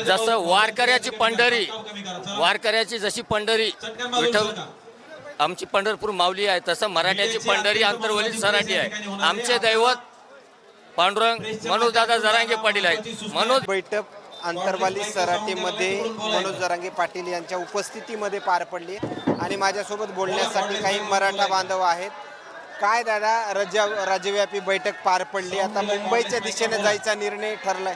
जसं वारकऱ्याची जशी पंढरी विठ्ठल आमची पंढरपूर माऊली आहे, तसं मराठ्याची पंढरी आंतरवली सराठी आहे. आमचे दैवत पांडुरंग मनोजदादा जरांगे पाटील आहेत. बैठक आंतरवाली सराटीमध्ये मनोज जरांगे पाटील यांच्या उपस्थितीमध्ये पार पडली आणि माझ्यासोबत बोलण्यासाठी काही मराठा बांधव आहेत. काय दादा, राज्यव्यापी बैठक पार पडली, आता मुंबईच्या दिशेने जायचा निर्णय ठरलाय.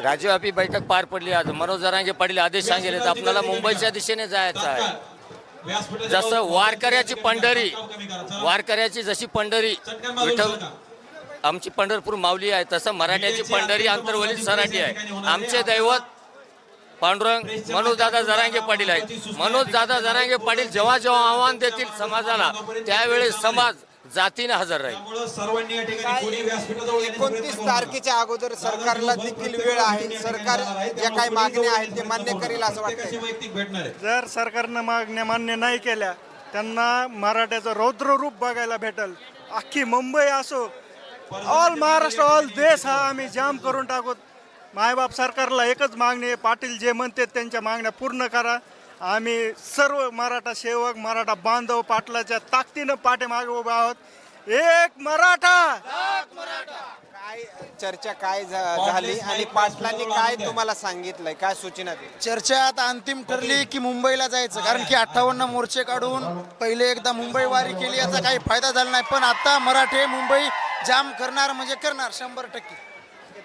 राज्यव्यापी बैठक पार पडली. आज मनोज जरांगे पाटील आदेश सांगितले तर आपल्याला मुंबईच्या दिशेने जायचं आहे. जसं वारकऱ्याची जशी पंढरी विठ्ठल आमची पंढरपूर माऊली आहे, तसं मराठ्याची पंढरी आंतरवली सराठी आहे. आमचे दैवत पांडुरंग मनोजदादा जरांगे पाटील आहेत. मनोजदादा जरांगे पाटील जेव्हा जेव्हा आव्हान देतील समाजाला, त्यावेळेस समाज जातीने हजर राहील. 29 तारखेच्या अगोदर सरकारला देखील वेळ आहे. सरकार ज्या काही मागण्या आहेत ते मान्य करेल असं वाटतं. जर सरकारनं मागण्या मान्य नाही केल्या, त्यांना मराठ्याचं रौद्र रूप बघायला भेटल. अख्खी मुंबई असो, ऑल महाराष्ट्र, ऑल देश हा आम्ही जाम करून टाकू. मायबाप सरकारला एकच मागणी आहे, पाटील जे म्हणतात त्यांच्या मागण्या पूर्ण करा. आम्ही सर्व मराठा सेवक, मराठा बांधव पाटलाच्या ताकदीनं पाठीमागे उभे आहोत. एक मराठा. काय चर्चा काय झाली आणि पाटलांनी काय तुम्हाला सांगितलंय, काय सूचना दिली? चर्चा आता अंतिम ठरली की मुंबईला जायचं, कारण की 58 मोर्चे काढून पहिले एकदा मुंबई वारी केली, याचा काही फायदा झाला नाही. पण आता मराठे मुंबई जाम करणार म्हणजे करणार 100%.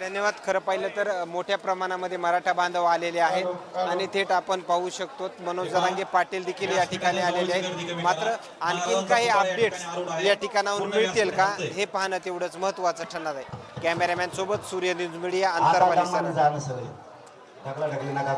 धन्यवाद. खरं पाहिलं तर मोठ्या प्रमाणामध्ये मराठा बांधव आलेले आहेत आणि थेट आपण पाहू शकतो मनोज जरांगे पाटील देखील या ठिकाणी आलेले आहेत. मात्र आणखीन काही अपडेट्स या ठिकाणाहून मिळतील का हे पाहणं तेवढंच महत्त्वाचं ठरणार आहे. कॅमेरामॅन सोबत सूर्य न्यूज मीडिया, आंतरवाली.